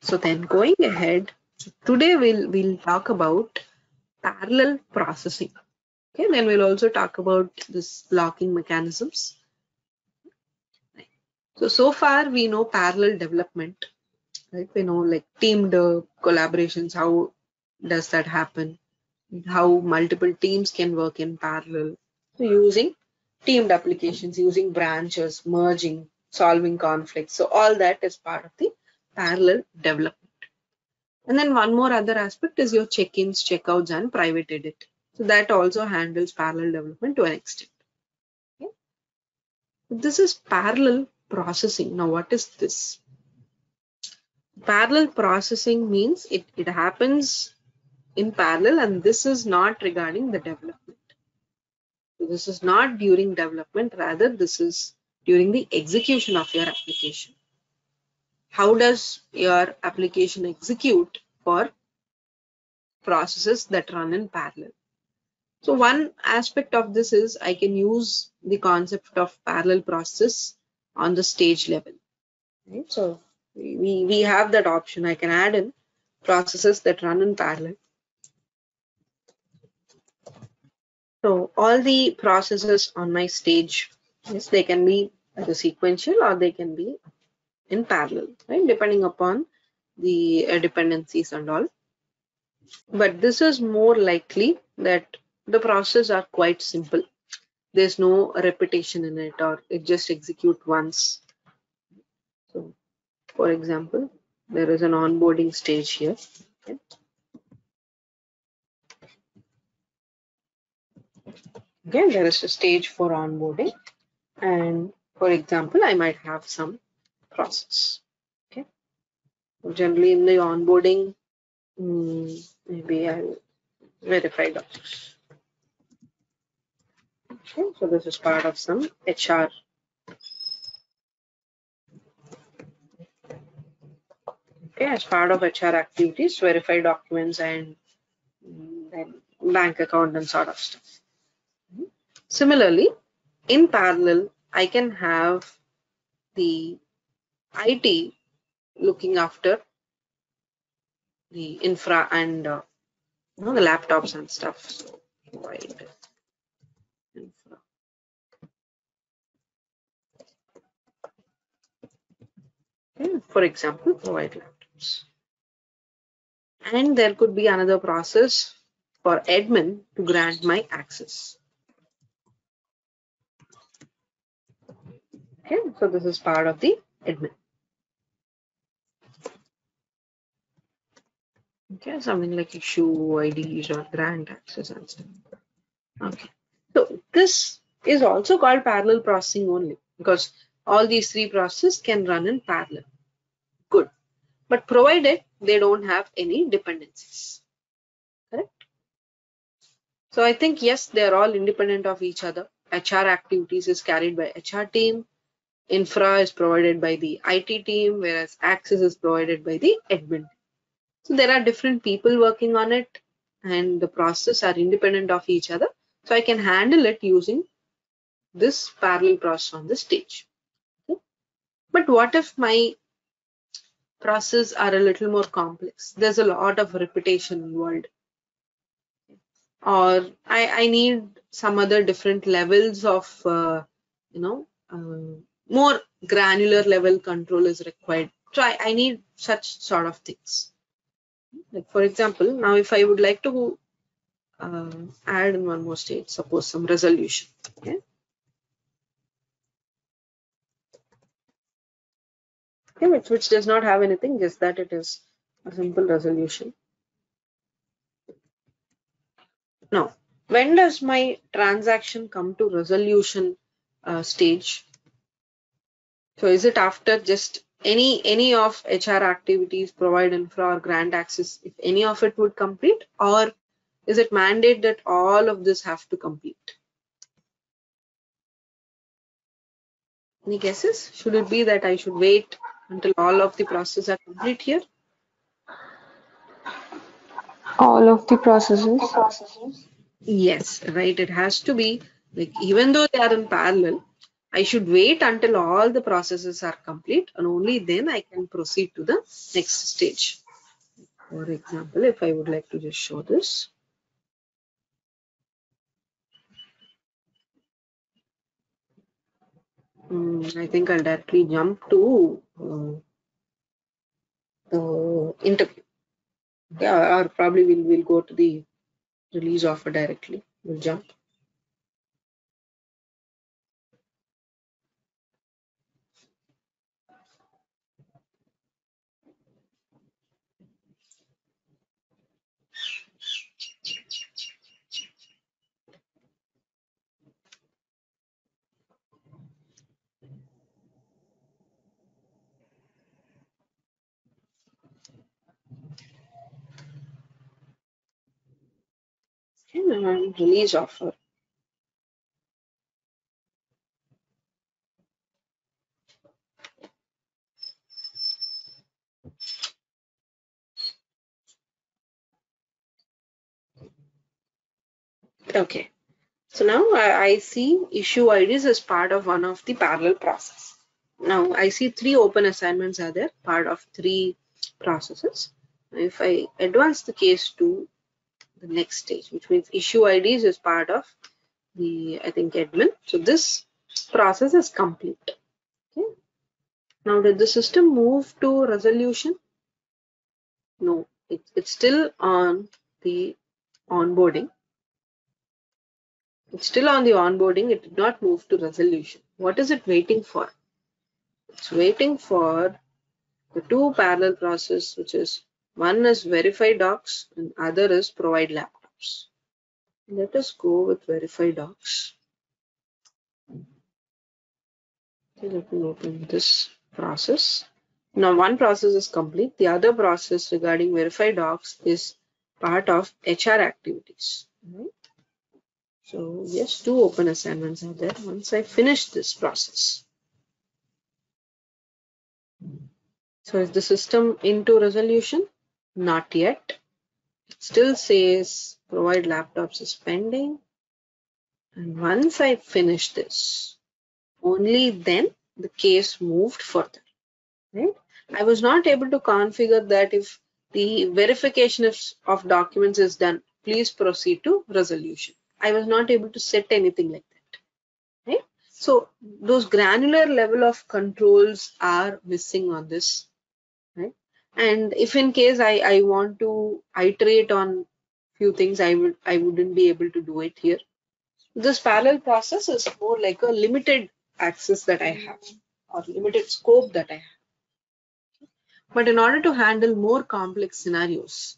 So then going ahead, today we'll talk about parallel processing. Okay, then we'll also talk about this blocking mechanisms. So far we know parallel development, right? We know like teamed collaborations, how does that happen? How multiple teams can work in parallel. So using teamed applications, using branches, merging, solving conflicts. So all that is part of the parallel development. And then one more other aspect is your check-ins, checkouts, and private edit. So that also handles parallel development to an extent. Okay. This is parallel processing. Now, what is this? Parallel processing means it happens in parallel, and this is not regarding the development. So this is not during development, rather this is during the execution of your application. How does your application execute for processes that run in parallel? So one aspect of this is I can use the concept of parallel process on the stage level. Right? So we have that option. I can add in processes that run in parallel. So all the processes on my stage, yes, they can be either sequential or they can be in parallel, right? Depending upon the dependencies and all. But this is more likely that the processes are quite simple. There's no repetition in it, or it just execute once. So for example, there is an onboarding stage here. Okay. Again, there is a stage for onboarding, and for example, I might have some process. Okay. So generally in the onboarding, maybe I'll verify docs. Okay, so this is part of some HR. Okay, as part of HR activities, verify documents and then bank account and sort of stuff. Similarly, in parallel, I can have the IT looking after the infra and the laptops and stuff. So provide infra. Okay, for example, provide laptops. And there could be another process for admin to grant my access. Okay, so this is part of the admin. Okay, something like issue IDs or grant access and stuff. Okay, so this is also called parallel processing only because all these three processes can run in parallel. Good, but provided they don't have any dependencies. Correct? So I think yes, they are all independent of each other. HR activities is carried by HR team. Infra is provided by the IT team, whereas access is provided by the admin. So there are different people working on it, and the processes are independent of each other. So I can handle it using this parallel process on the stage. Okay. But what if my processes are a little more complex? There's a lot of repetition involved. Or I need some other different levels of, more granular level control is required. So I need such sort of things. Like for example, now if I would like to add in one more stage, suppose some resolution. Okay. Okay, which does not have anything, just that it is a simple resolution. Now, when does my transaction come to resolution stage? So is it after just any of HR activities, provide infra or grant access, if any of it would complete, or is it mandate that all of this have to complete? Any guesses? Should it be that I should wait until all of the processes are complete here? All of the processes? Yes, right. It has to be like, even though they are in parallel, I should wait until all the processes are complete, and only then I can proceed to the next stage. For example, if I would like to just show this. I think I'll directly jump to the interview. Yeah, or probably we'll go to the release offer directly. We'll jump. And release offer. Okay. So now I see issue IDs as part of one of the parallel process. Now I see 3 open assignments are there, part of 3 processes. If I advance the case to the next stage, which means issue IDs is part of the, I think, admin. So this process is complete. Okay. Now did the system move to resolution? No, it's still on the onboarding. It's still on the onboarding. It did not move to resolution. What is it waiting for? It's waiting for the 2 parallel process, which is one is verify docs and other is provide laptops. Let us go with verify docs. Okay, let me open this process. Now one process is complete. The other process regarding verify docs is part of HR activities. Right? So yes, 2 open assignments are there. Once I finish this process. So is the system into resolution? Not yet. It still says provide laptops is pending. And once I finish this, only then the case moved further. Right? I was not able to configure that if the verification of documents is done, please proceed to resolution. I was not able to set anything like that. Right? So those granular level of controls are missing on this. Right? And if in case I want to iterate on few things, I wouldn't be able to do it here. This parallel process is more like a limited access that I have or limited scope that I have. But in order to handle more complex scenarios,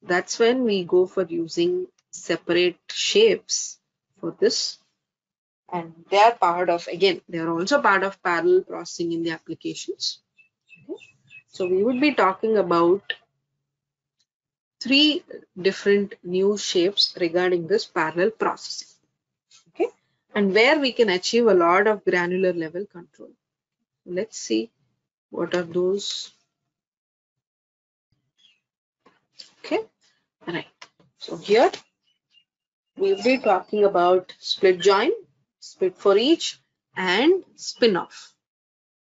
that's when we go for using separate shapes for this. And they are part of, again, they are also part of parallel processing in the applications. Okay. So we would be talking about 3 different new shapes regarding this parallel processing. Okay, and where we can achieve a lot of granular level control. Let's see what are those. Okay, all right. So here we'll be talking about split join, split for each, and spin off.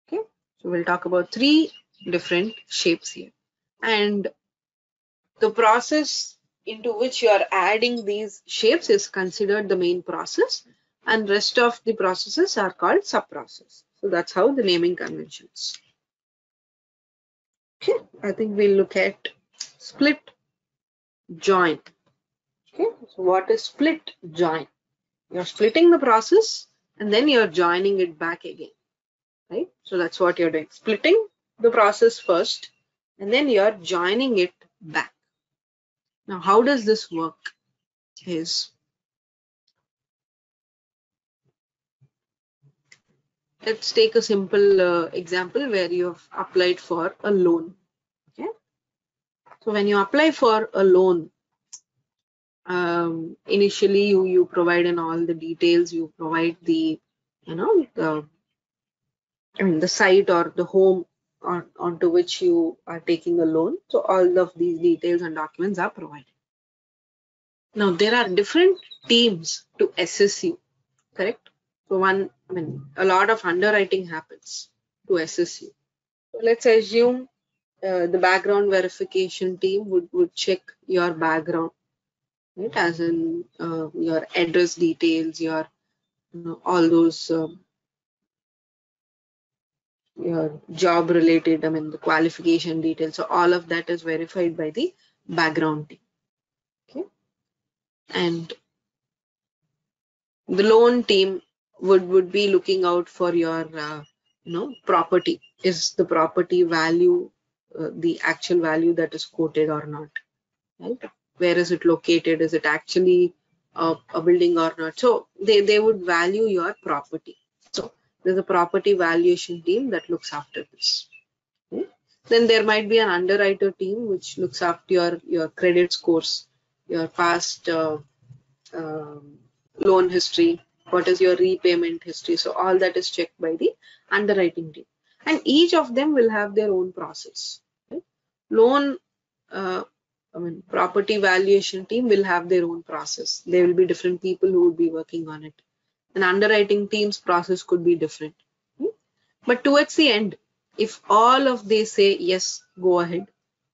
Okay, so we'll talk about 3 different shapes here, and the process into which you are adding these shapes is considered the main process, and rest of the processes are called sub-process. So that's how the naming conventions. Okay, I think we'll look at split join. Okay, so what is split join? You're splitting the process and then you're joining it back again, right? So that's what you're doing. Splitting the process first and then you're joining it back. Now, how does this work? Let's take a simple example where you've applied for a loan. Okay, so when you apply for a loan, initially you provide in all the details. You provide the the site or the home onto which you are taking a loan. So all of these details and documents are provided. Now there are different teams to assess you, correct? So one a lot of underwriting happens to assess you. So let's assume the background verification team would check your background, right? As in your address details, your all those your job related, the qualification details. So all of that is verified by the background team. Okay, and the loan team would be looking out for your property. Is the property value the actual value that is quoted or not? Right? Where is it located? Is it actually a building or not? So they would value your property. So there's a property valuation team that looks after this. Okay? Then there might be an underwriter team which looks after your credit scores, your past loan history, what is your repayment history. So all that is checked by the underwriting team, and each of them will have their own process. Right? Loan property valuation team will have their own process. There will be different people who would be working on it. An underwriting team's process could be different. But towards the end, if all of they say yes, go ahead,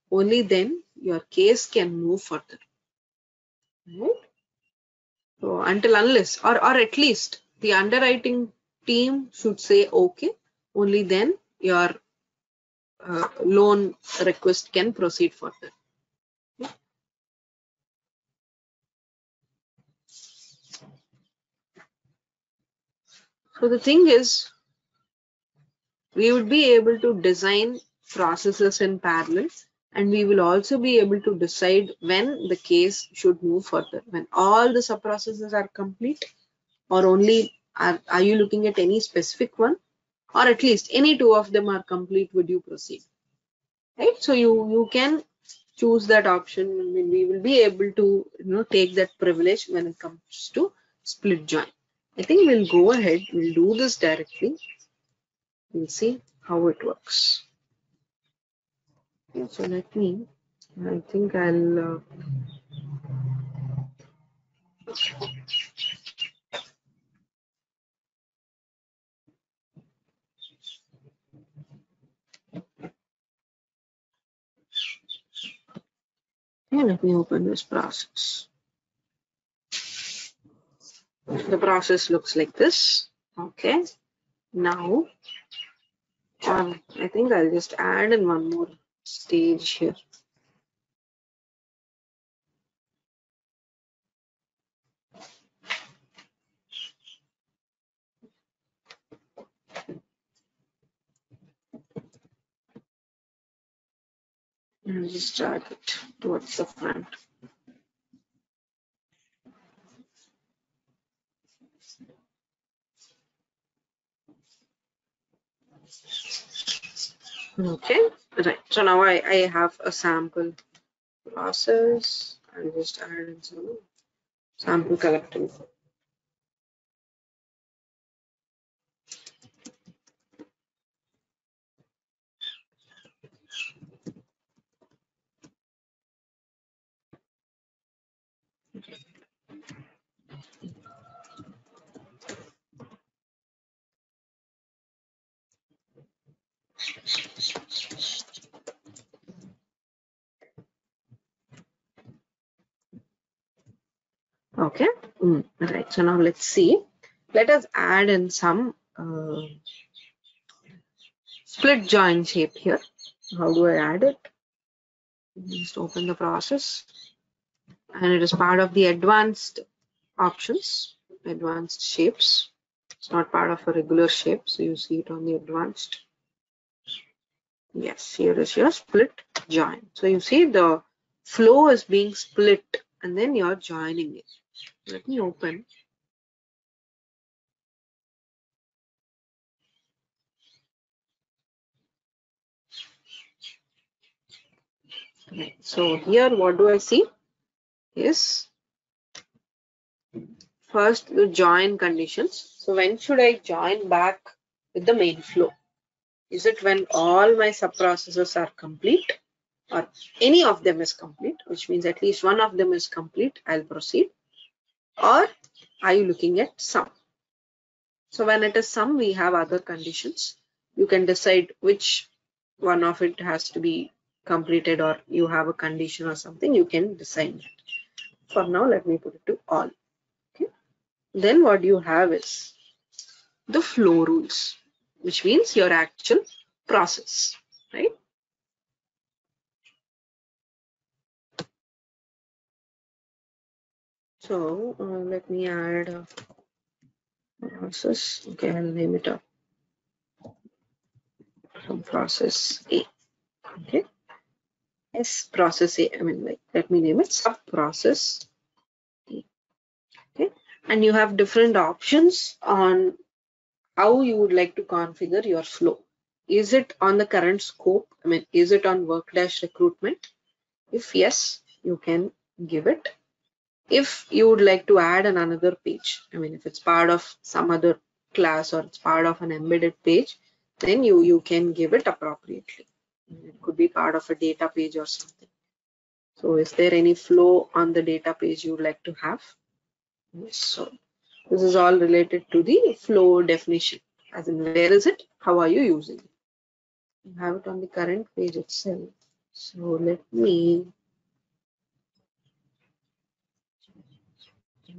only then your case can move further. Right? So until unless, or at least the underwriting team should say okay, only then your loan request can proceed further. So the thing is, we would be able to design processes in parallel, and we will also be able to decide when the case should move further, when all the sub processes are complete, or only are you looking at any specific one, or at least any two of them are complete, would you proceed? Right? So you can choose that option. I mean, we will be able to take that privilege when it comes to split join. I think we'll go ahead, we'll do this directly. We'll see how it works. Okay, so I think I'll let me open this process. The process looks like this. Okay, now I think I'll just add in one more stage here. And just drag it towards the front. Okay, right. So now I have a sample process. I'll just add in some sample collecting. Okay, right. So now let's see. Let us add in some split join shape here. How do I add it? Just open the process, and it is part of the advanced options, advanced shapes. It's not part of a regular shape, so you see it on the advanced. Yes, here is your split join. So you see the flow is being split, and then you're joining it. Let me open. Okay, so here what do I see is first the join conditions. So when should I join back with the main flow? Is it when all my sub-processes are complete, or any of them is complete, which means at least one of them is complete, I'll proceed? Or are you looking at some? So when it is sum, we have other conditions. You can decide which one of it has to be completed, or you have a condition or something, you can decide that. For now, let me put it to all. Okay. Then what you have is the flow rules, which means your actual process, right? So let me add a process. Okay, I'll name it up. From process A. Okay. S process A. I mean, like, let me name it sub process A. Okay. And you have different options on how you would like to configure your flow. Is it on the current scope? I mean, is it on work dash recruitment? If yes, you can give it. If you would like to add another page, I mean, if it's part of some other class or it's part of an embedded page, then you can give it appropriately. It could be part of a data page or something. So is there any flow on the data page you would like to have? Yes. So this is all related to the flow definition. As in, where is it? How are you using it? You have it on the current page itself. So let me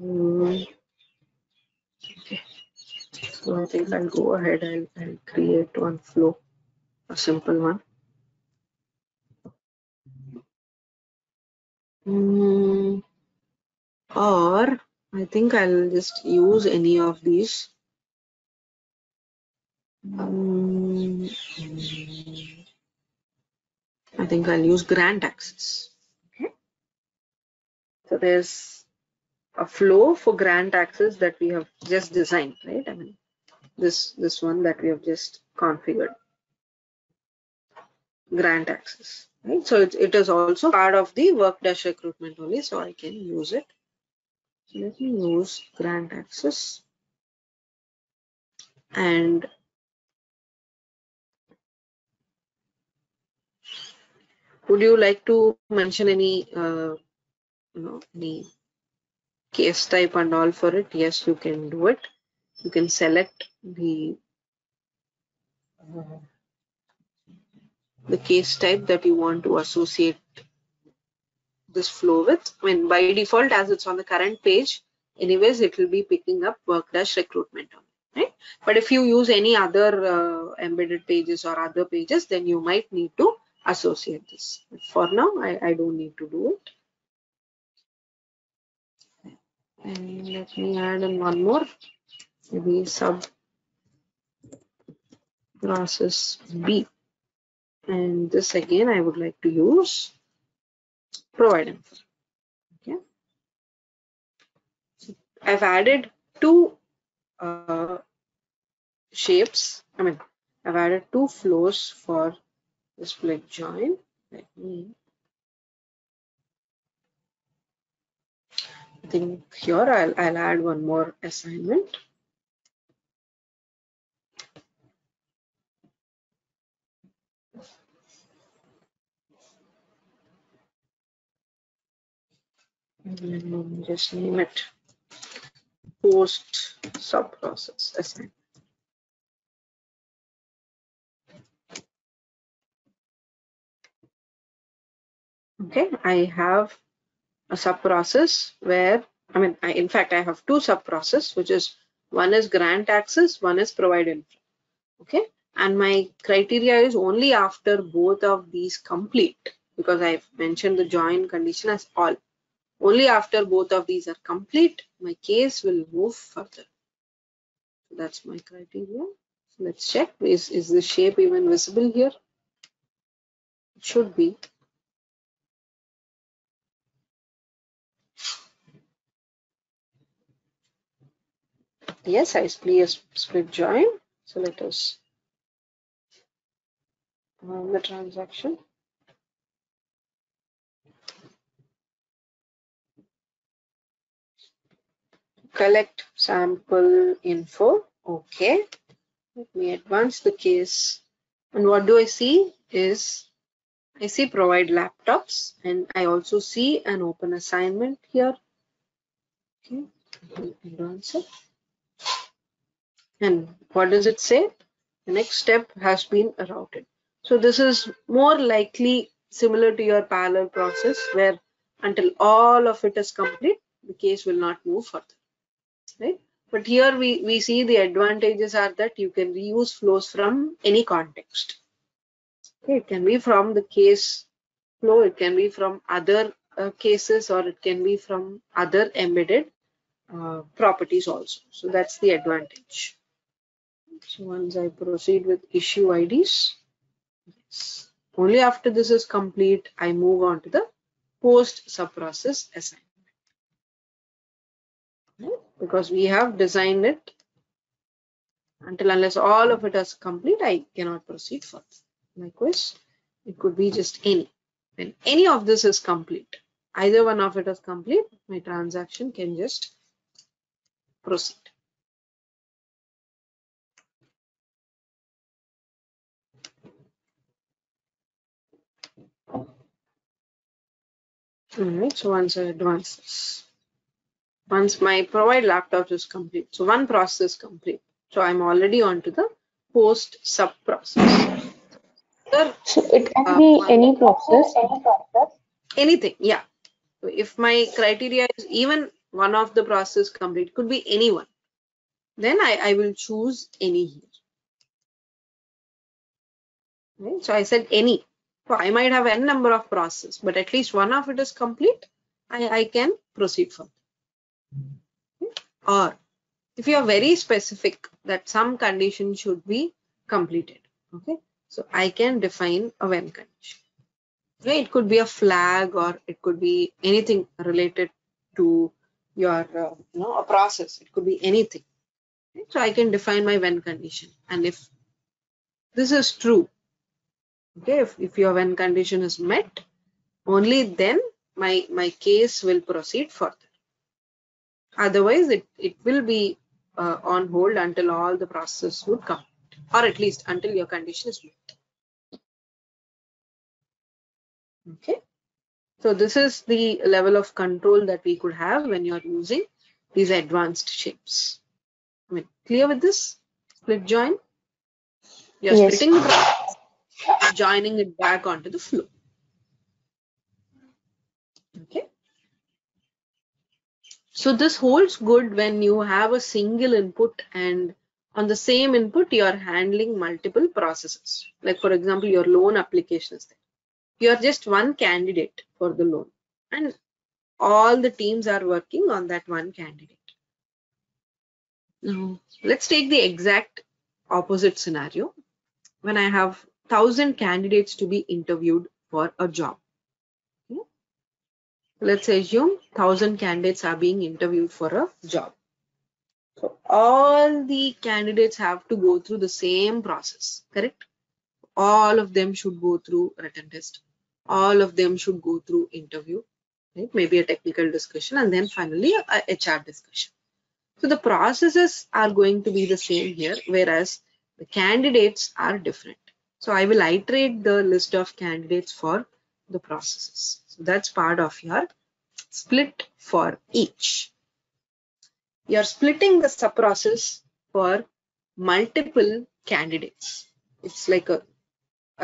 okay. So I think I'll go ahead and I'll create one flow, a simple one. Or I think I'll just use any of these. I think I'll use grant access. Okay. So there's a flow for grant access that we have just designed, right? I mean, this one that we have just configured, grant access, right? So it is also part of the work dash recruitment only, so I can use it. So let me use grant access. And would you like to mention any any case type and all for it? Yes, you can do it. You can select the case type that you want to associate this flow with. I mean, by default, as it's on the current page, anyways, it will be picking up work dash recruitment on it, right? But if you use any other embedded pages or other pages, then you might need to associate this. But for now, I don't need to do it. And let me add in one more, maybe sub process B. And this again, I would like to use provide info. Okay. I've added two shapes. I mean, I've added two flows for the split join. Let me, I think here I'll add one more assignment. And just name it post sub process assignment. Okay, I have a sub process where, I mean, in fact, I have two sub process, which is one is grant access, one is provide info. Okay, and my criteria is only after both of these complete, because I've mentioned the join condition as all. Only after both of these are complete, my case will move further. So that's my criteria. So let's check. Is the shape even visible here? It should be. Yes, I split join. So let us run the transaction. Collect sample info. Okay. Let me advance the case. And what do I see is I see provide laptops, and I also see an open assignment here. Okay. Advance it. And what does it say? The next step has been routed. So this is more likely similar to your parallel process, where until all of it is complete, the case will not move further, right? But here we see the advantages are that you can reuse flows from any context. Okay, it can be from the case flow, it can be from other cases, or it can be from other embedded properties also. So that's the advantage. So once I proceed with issue IDs, yes. Only after this is complete, I move on to the post subprocess assignment. Right? Because we have designed it, until unless all of it is complete, I cannot proceed further. Likewise, it could be just any. When any of this is complete, either one of it is complete, my transaction can just proceed. Alright, so once I advance this, once my provide laptops is complete, so one process complete. So I'm already on to the post sub process. So it can be any process. Anything, yeah. So if my criteria is even one of the process complete, could be anyone, then I will choose any here. Right? So I said any. So I might have n number of processes, but at least one of it is complete. I can proceed further. Or if you are very specific that some condition should be completed, okay, so I can define a when condition. Okay, it could be a flag, or it could be anything related to your a process. It could be anything. Okay? So I can define my when condition, and if this is true, okay, if your when condition is met, only then my case will proceed further. Otherwise, it will be on hold until all the process would come, or at least until your condition is met. Okay. So this is the level of control that we could have when you're using these advanced shapes. I mean, clear with this? Split join. You're Yes. splitting the process, joining it back onto the flow. Okay. So this holds good when you have a single input, and on the same input you are handling multiple processes. Like for example, your loan application is there. You are just one candidate for the loan, and all the teams are working on that one candidate. Now, let's take the exact opposite scenario when I have 1,000 candidates to be interviewed for a job. Okay? Let's assume 1,000 candidates are being interviewed for a job. So all the candidates have to go through the same process, correct? All of them should go through written test. All of them should go through interview, right? Maybe a technical discussion, and then finally a HR discussion. So the processes are going to be the same here, whereas the candidates are different. So I will iterate the list of candidates for the processes. So that's part of your split for each. You're splitting the subprocess for multiple candidates. It's like a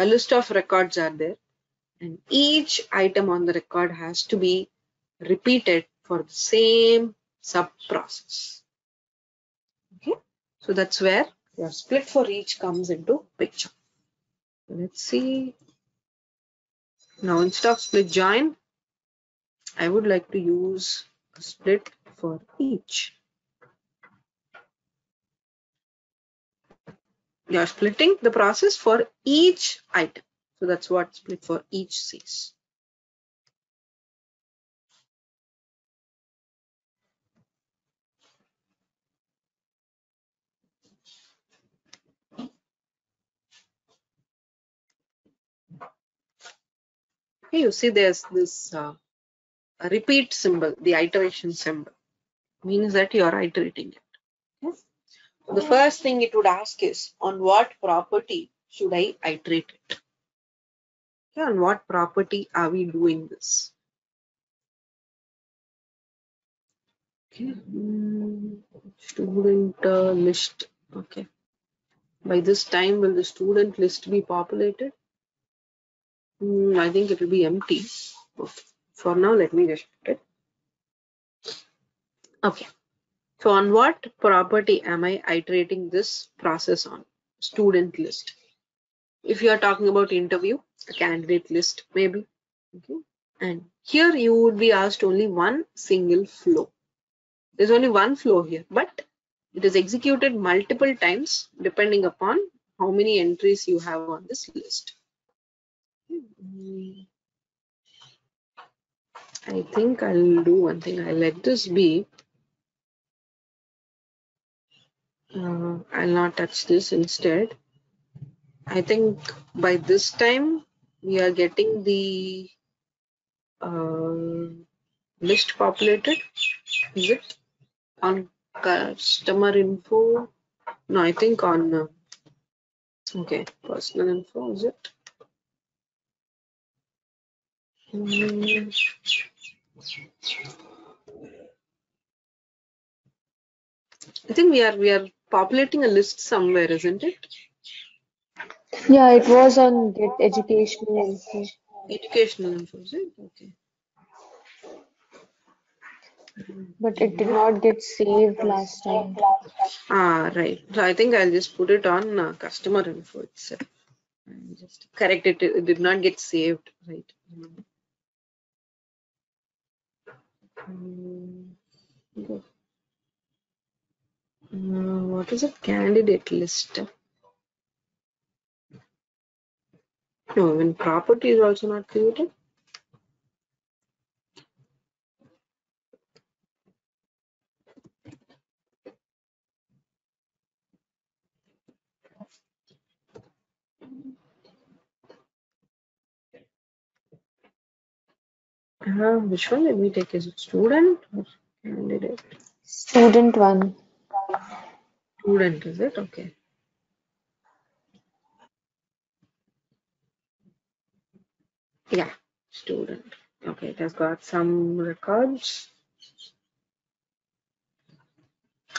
list of records are there, and each item on the record has to be repeated for the same sub-process. Okay, so that's where your split for each comes into picture. Let's see. Now instead of split join, I would like to use a split for each. You're splitting the process for each item. So that's what split for each says. Okay, you see there's this a repeat symbol, the iteration symbol, means that you are iterating it. Okay? The first thing it would ask is, on what property should I iterate it? Okay, on what property are we doing this? Okay, student list Okay. By this time, will the student list be populated? I think it will be empty. Okay. For now, let me just put it. Okay. So on what property am I iterating this process on? Student list. If you are talking about interview, a candidate list maybe. Okay. And here you would be asked only one single flow. There's only one flow here, but it is executed multiple times depending upon how many entries you have on this list. I think I'll do one thing. I'll let this be. I'll not touch this instead. I think by this time we are getting the list populated. Is it on customer info? No, I think on okay, personal info. Is it? I think we are populating a list somewhere, isn't it? Yeah, it was on Get Educational Info, Educational info, is it? Okay. but it did not get saved last time. Ah, right. So I think I'll just put it on customer info itself. And just correct it. It did not get saved, right? Good. What is a candidate list? No, when property is also not created. Which one did we take? Is it student or candidate? Student one. Student, is it? Okay. Yeah, student. Okay, it has got some records.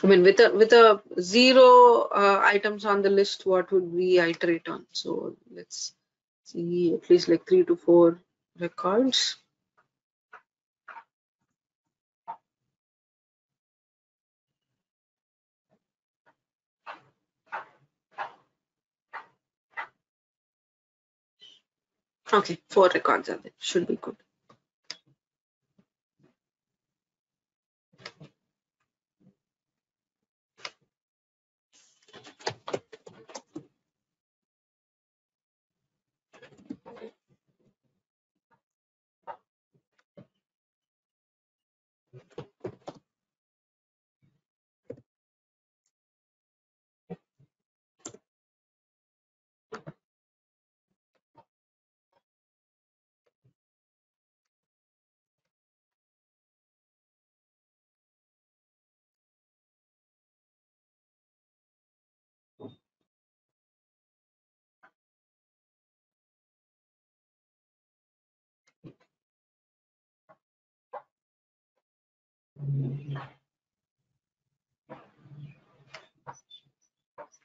I mean, with a zero items on the list, what would we iterate on? So let's see, at least like 3 to 4 records. Okay, 4 records are there. Should be good.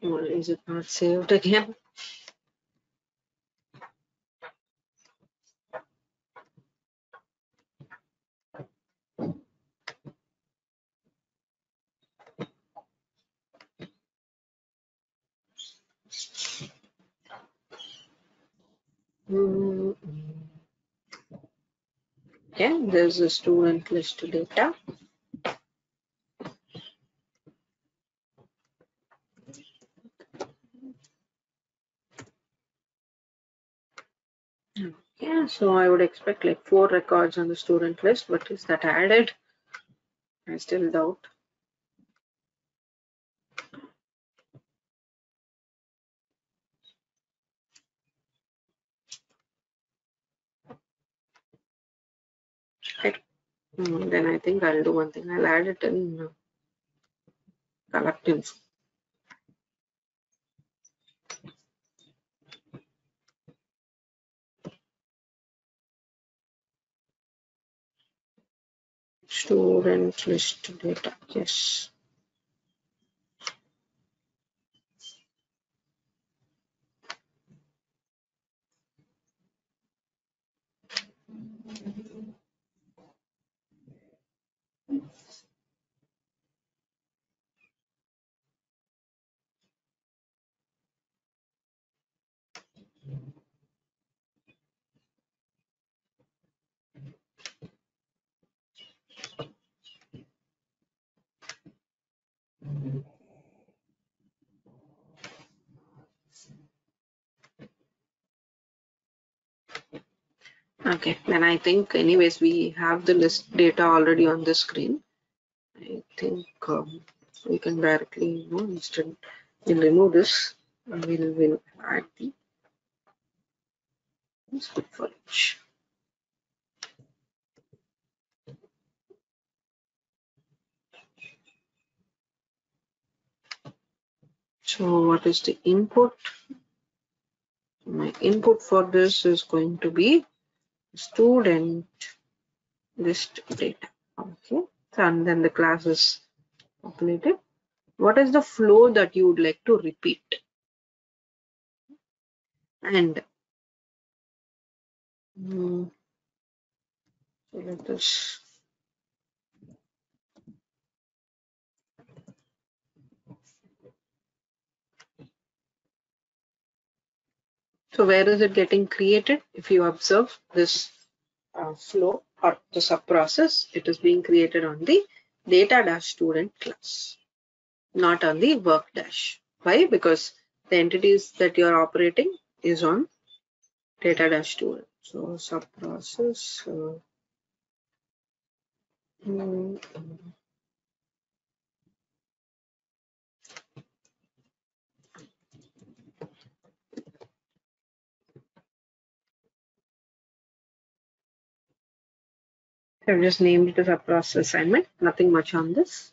Or is it not saved again? Mm, okay, there's a student list data. Yeah, so I would expect like 4 records on the student list, but is that added? I still doubt. Right. Then I think I'll do one thing. I'll add it in collect info. Student list data. Yes. Okay, then I think anyways we have the list data already on the screen. I think we can directly, instead we'll remove this and we'll add the input for each. So what is the input? My input for this is going to be student list data. Okay, and then the class is populated. What is the flow that you would like to repeat? And so let us. So where is it getting created? If you observe this flow or the sub-process, it is being created on the data-student class, not on the work dash. Why? Because the entities that you are operating is on data-student. So sub-process. I've just named it as a process assignment. Nothing much on this.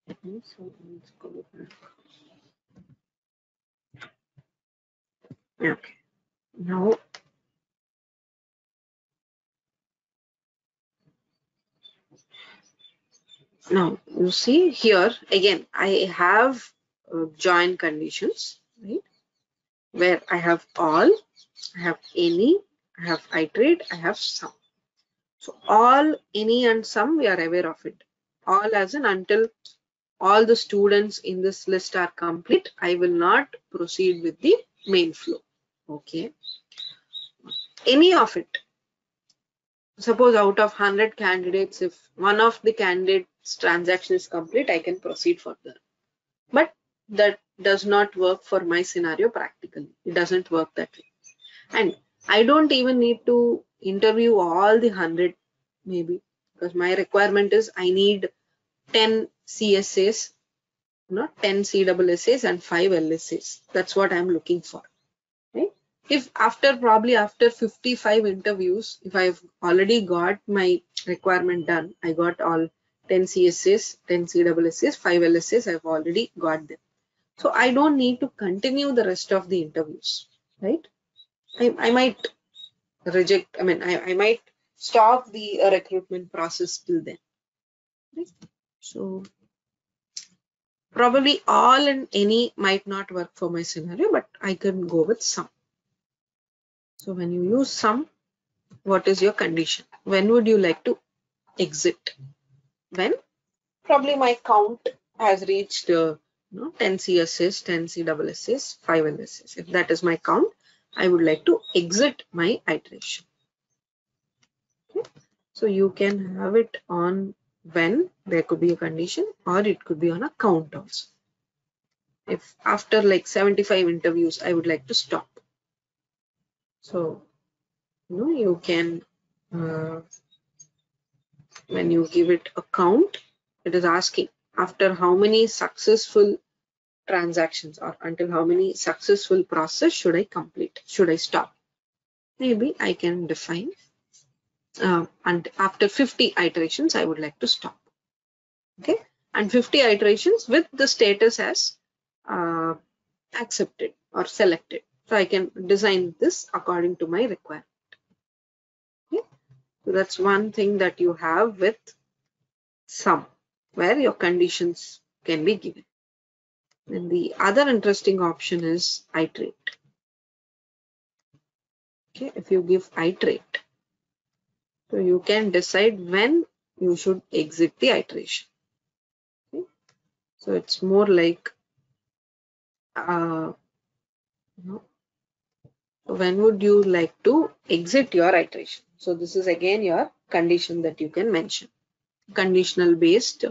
Okay, so let's go back. Okay. Now you see here again I have join conditions, right? Where I have all, I have any, I have iterate, I have some. So all, any and some we are aware of it. All as in until all the students in this list are complete, I will not proceed with the main flow. Okay. Any of it. Suppose out of 100 candidates, if one of the candidates transaction is complete, I can proceed further. But that does not work for my scenario practically. It doesn't work that way. And I don't even need to interview all the 100 maybe, because my requirement is I need 10 CSAs, 10 CSSAs and 5 LSAs. That's what I'm looking for. Right? If probably after 55 interviews, if I've already got my requirement done, I got all 10 CSAs, 10 CSSAs, 5 LSAs, I've already got them. So I don't need to continue the rest of the interviews, right? I might reject, I might stop the recruitment process till then. Right? So probably all and any might not work for my scenario, but I can go with some. So when you use some, what is your condition? When would you like to exit? When probably my count has reached 10 CSS, 10 CSSs, 5 LSS. If that is my count, I would like to exit my iteration. Okay. So you can have it on when there could be a condition, or it could be on a count also. If after like 75 interviews, I would like to stop. So you can when you give it a count, it is asking after how many successful transactions or until how many successful process should I complete, should I stop. Maybe I can define and after 50 iterations I would like to stop. Okay, and 50 iterations with the status as accepted or selected. So I can design this according to my requirement. Okay, so that's one thing that you have with some, where your conditions can be given. And the other interesting option is iterate. Okay, if you give iterate, so you can decide when you should exit the iteration. Okay? So it's more like when would you like to exit your iteration? So this is again your condition that you can mention. Conditional based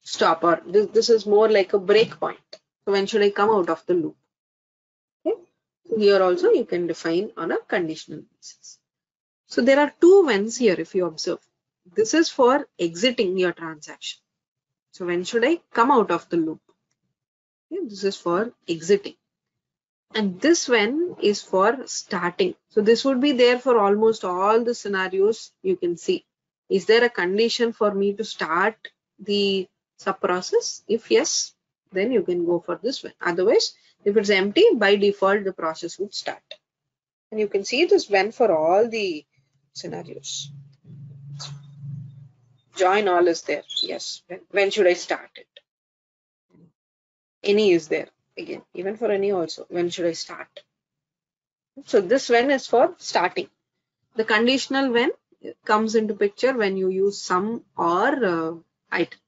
stop, or this is more like a break point. So when should I come out of the loop? Okay? So Here also you can define on a conditional basis. So there are two whens here if you observe. This is for exiting your transaction. So when should I come out of the loop? Okay, this is for exiting. And this when is for starting. So this would be there for almost all the scenarios you can see. Is there a condition for me to start the sub process? If yes, then you can go for this one. Otherwise, if it's empty, by default, the process would start. And you can see this when for all the scenarios. Join all is there. Yes. When should I start it? Any is there. Again, even for any also. When should I start? So this when is for starting. The conditional when comes into picture when you use some or item.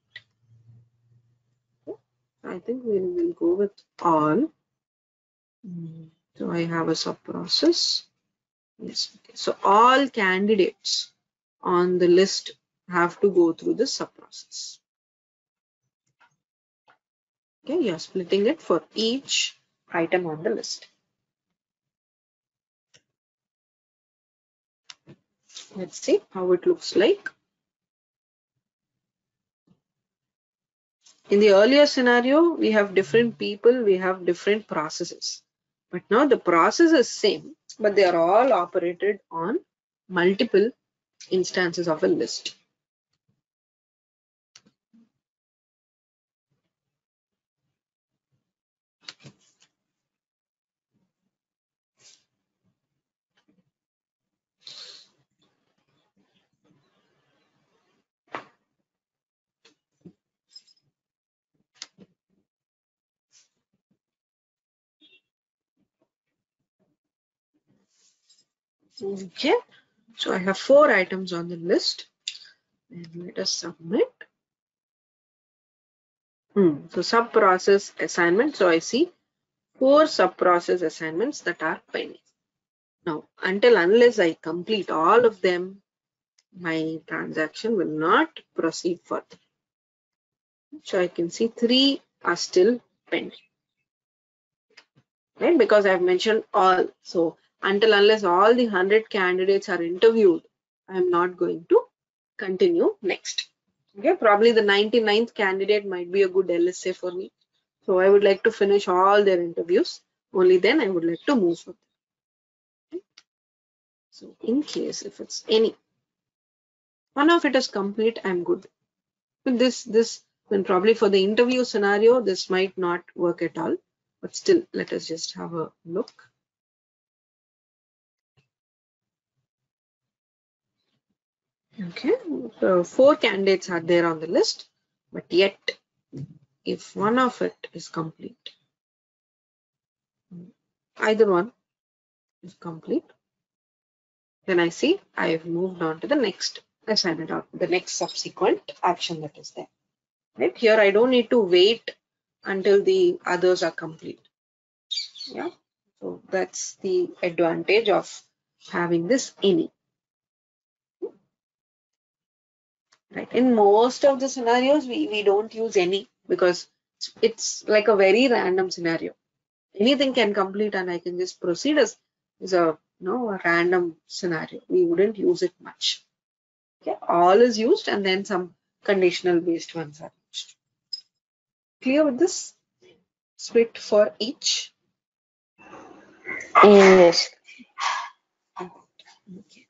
I think we will go with all. So I have a sub process. Yes. Okay. So all candidates on the list have to go through the sub process. Okay, you're splitting it for each item on the list. Let's see how it looks like. In the earlier scenario, we have different people, we have different processes. But now the process is same, but they are all operated on multiple instances of a list. Okay, so I have 4 items on the list and let us submit. So sub-process assignment. So I see 4 sub-process assignments that are pending. Now, unless I complete all of them, my transaction will not proceed further. So I can see 3 are still pending. Right? Because I've mentioned all. So unless all the 100 candidates are interviewed, I'm not going to continue next. Okay, probably the 99th candidate might be a good LSA for me. So I would like to finish all their interviews. Only then I would like to move further. Okay. So in case if it's any one of it is complete, I'm good. With this then probably for the interview scenario, this might not work at all. But still, let us just have a look. Okay, so 4 candidates are there on the list, but yet if one of it is complete, either one is complete, then I see I have moved on to the next assignment or the next subsequent action that is there. Right here, I don't need to wait until the others are complete. Yeah, so that's the advantage of having this any. Right. In most of the scenarios, we don't use any because it's like a very random scenario. Anything can complete and I can just proceed as a a random scenario. We wouldn't use it much. Okay, all is used and then some conditional based ones are used. Clear with this? Split for each. Yes. Okay.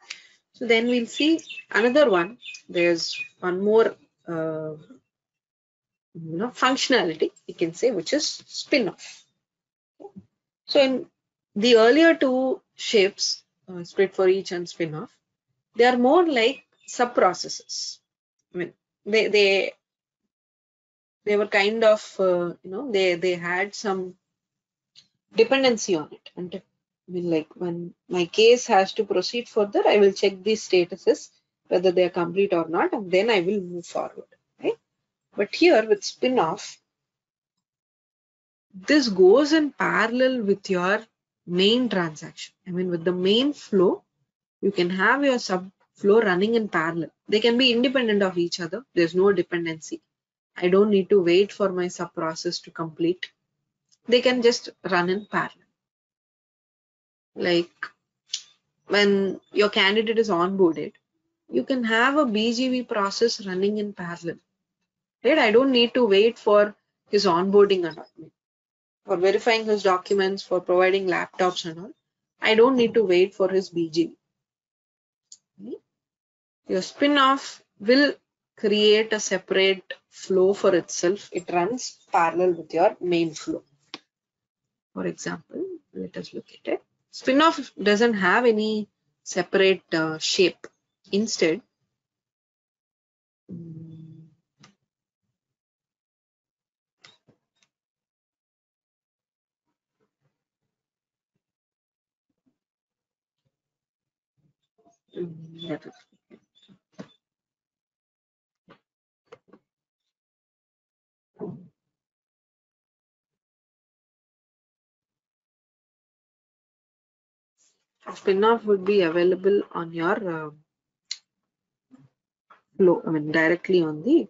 So then we'll see another one. There's one more functionality you can say, which is spin-off. So in the earlier 2 shapes, split for each and spin-off, they are more like sub-processes. I mean, they were kind of they had some dependency on it. And I mean, like when my case has to proceed further, I will check these statuses whether they are complete or not, and then I will move forward. Right? But here with spin-off, this goes in parallel with your main transaction. I mean, with the main flow, you can have your sub flow running in parallel. They can be independent of each other. There's no dependency. I don't need to wait for my sub process to complete. They can just run in parallel. like when your candidate is onboarded, you can have a BGV process running in parallel. Right? I don't need to wait for his onboarding and all. For verifying his documents, for providing laptops and all. I don't need to wait for his BGV. Your spin-off will create a separate flow for itself. It runs parallel with your main flow. For example, let us look at it. Spin-off doesn't have any separate shape. Instead, let us spin-off would be available on your flow, I mean directly on the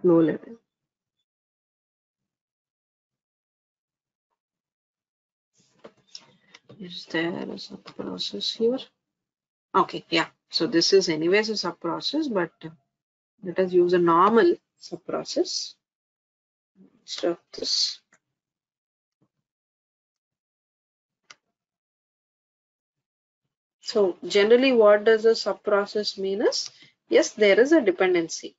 flow level. Is there a sub-process here? Okay, yeah. So this is anyways a sub-process, but let us use a normal sub-process instead of this. So generally what does a sub-process mean is, yes, there is a dependency.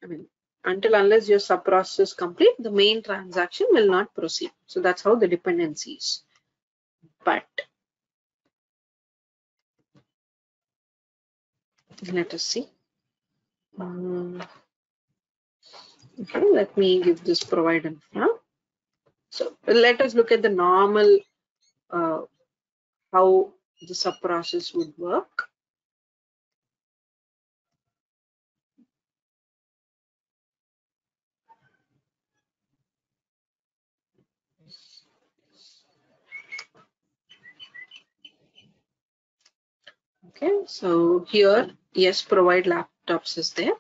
I mean, until unless your sub-process is complete, the main transaction will not proceed. So that's how the dependency is. But let us see. Okay, let me give this provide infra. So let us look at the normal how the sub-process would work. Okay, so here, yes, provide laptops is there.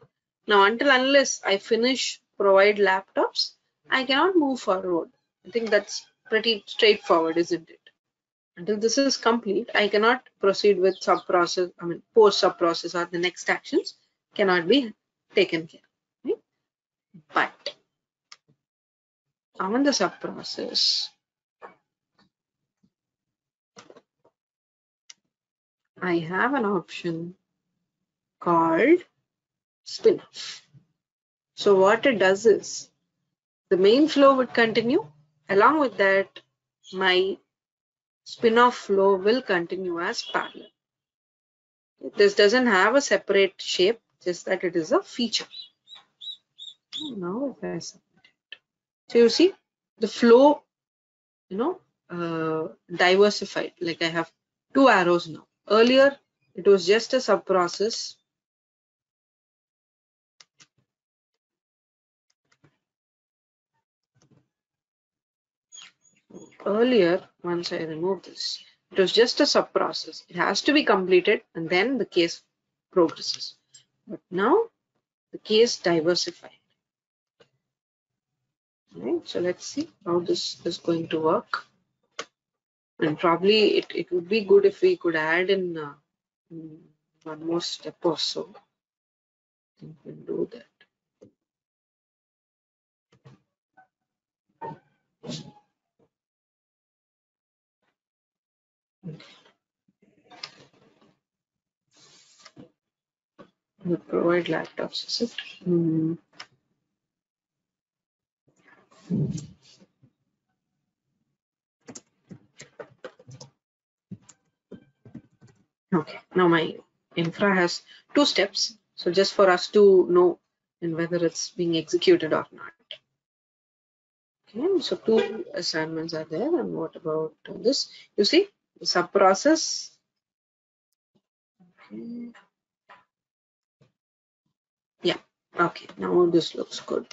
Now, until unless I finish provide laptops, I cannot move forward. I think that's pretty straightforward, isn't it? Until this is complete, I cannot proceed with sub-process, I mean, post sub-process or the next actions cannot be taken care of. Right? But on the sub-process, I have an option called spin-off. So what it does is the main flow would continue. Along with that, my spin-off flow will continue as parallel. This doesn't have a separate shape, just that it is a feature. Now if I submit it. So you see the flow, diversified. Like I have two arrows now. Earlier, it was just a sub-process. Earlier, once I remove this, it was just a sub-process. It has to be completed and then the case progresses. But now the case diversified. Right? So let's see how this is going to work. And probably it would be good if we could add in one more step or so. I think we'll do that. We provide laptops, is it? Okay, now my infra has two steps. So just for us to know and whether it's being executed or not. Okay, so two assignments are there. And what about this? You see, the sub-process. Okay. Yeah, okay, now this looks good.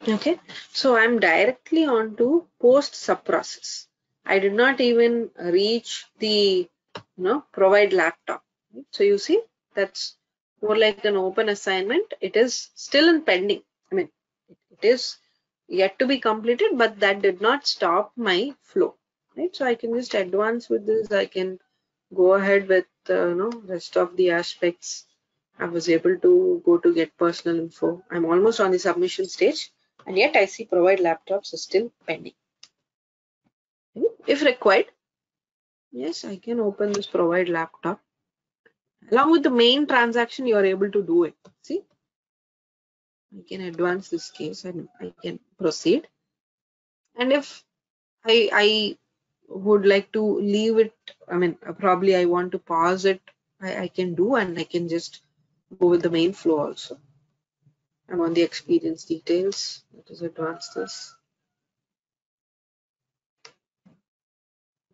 Okay, so I'm directly on to post sub process. I did not even reach the provide laptop. So you see, that's more like an open assignment. It is still in pending. I mean, it is yet to be completed, but that did not stop my flow. Right, so I can just advance with this. I can go ahead with rest of the aspects. I was able to go to get personal info. I'm almost on the submission stage, and yet I see provide laptops is still pending. If required, yes, I can open this provide laptop. Along with the main transaction, you are able to do it. See, I can advance this case and I can proceed. And if I would like to leave it, I mean, probably I want to pause it, I can do, and I can just go with the main flow also. I'm on the experience details. Let us advance this.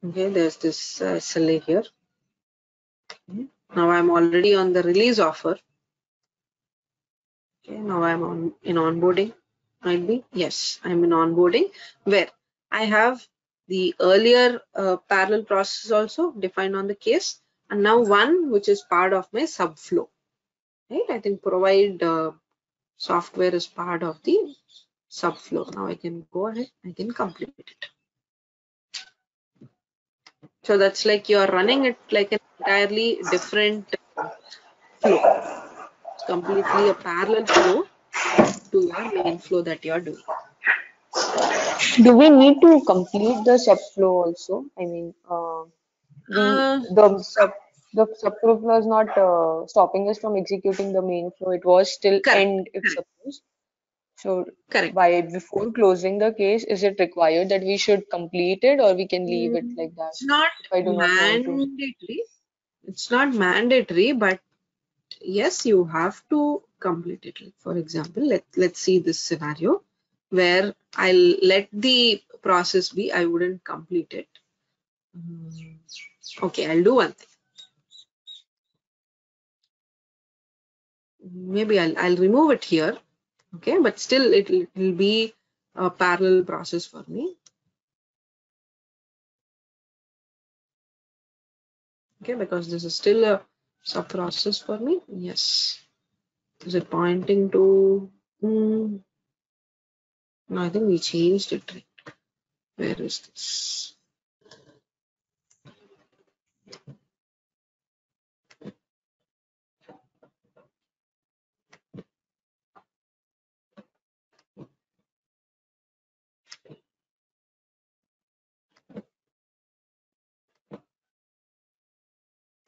Okay, there's this SLA here. Okay. Now I'm already on the release offer. Okay, now I'm on in onboarding. Might be, yes, I'm in onboarding where I have the earlier parallel process also defined on the case, and now one which is part of my subflow. Right, I think provide software is part of the subflow. Now I can go ahead, I can complete it. So that's like you're running it like an entirely different flow. It's completely a parallel flow to your main flow that you're doing. Do we need to complete the subflow also? I mean, we Uh, the subflow was not stopping us from executing the main flow. It was still correct, end if correct, suppose. So correct. by before closing the case, is it required that we should complete it or we can leave it like that It's not if I do not want to? mandatory. It's not mandatory, but yes, you have to complete it. Like for example, let's see this scenario where I'll let the process be. I wouldn't complete it. Okay, I'll do one thing. Maybe I'll remove it here. Okay, but still it'll be a parallel process for me. Okay, because this is still a sub process for me. Yes. Is it pointing to? No, I think we changed it. Right? Where is this?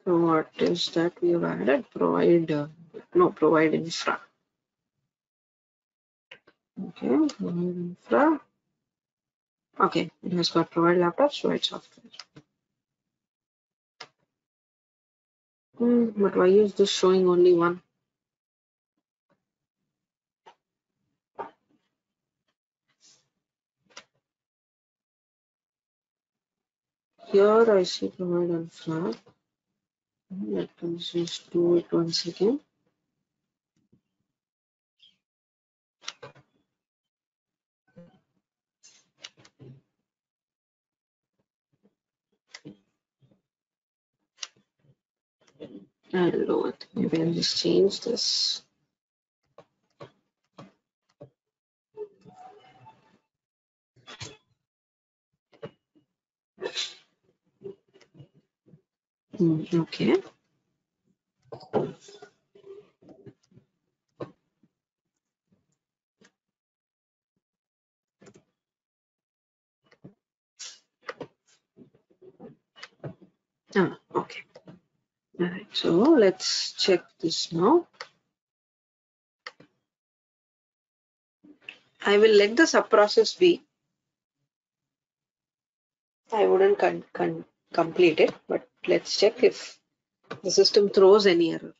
So what is that we have added? Provide, no, provide infra. Okay, provide infra. Okay, it has got provide laptops, provide software. But why is this showing only one? Here I see provide infra. Let us just do it once again. I don't know what. Maybe I'll just change this. Okay. Okay. All right. So let's check this now. I will let the sub process be. I wouldn't complete it, but let's check if the system throws any error.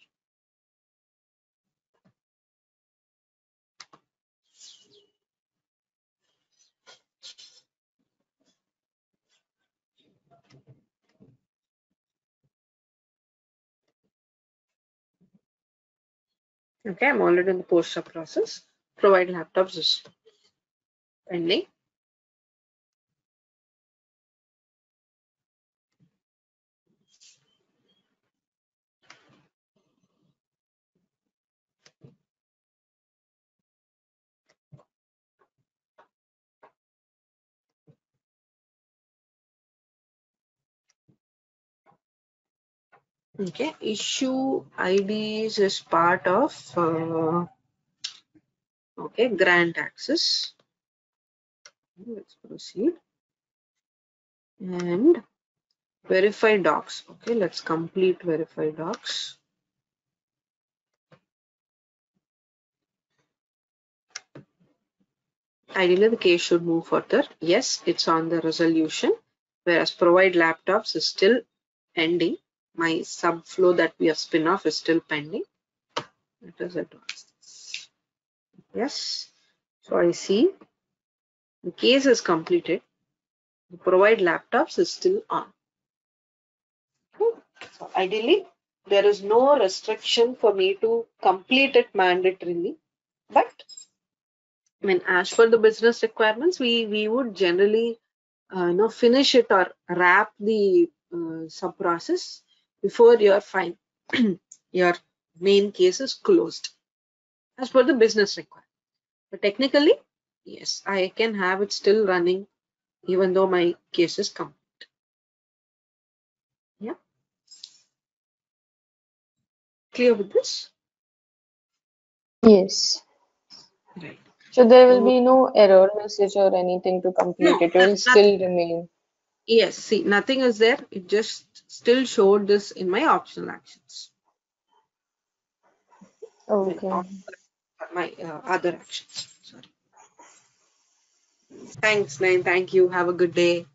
Okay, I'm already in the post sub process. Provide laptops. pending. Okay, issue IDs is part of okay, grant access. Let's proceed. And verify docs. Okay, let's complete verify docs. Ideally, the case should move further. Yes, it's on the resolution, whereas provide laptops is still pending. My subflow that we have spin off is still pending. Let us advance this. Yes. So I see the case is completed. The provide laptops is still on. Okay. So ideally, there is no restriction for me to complete it mandatorily. But I mean, as for the business requirements, we would generally finish it or wrap the sub process before your fine your main case is closed as per the business requirement. But technically, yes, I can have it still running even though my case is complete. Yeah, clear with this? Yes. Right. So there will So be no error message or anything to complete no, it. It will nothing. still remain. Yes, see, nothing is there. It just still showed this in my optional actions. I mean, Okay. my other actions. Sorry. Thanks, Nain. Thank you. Have a good day.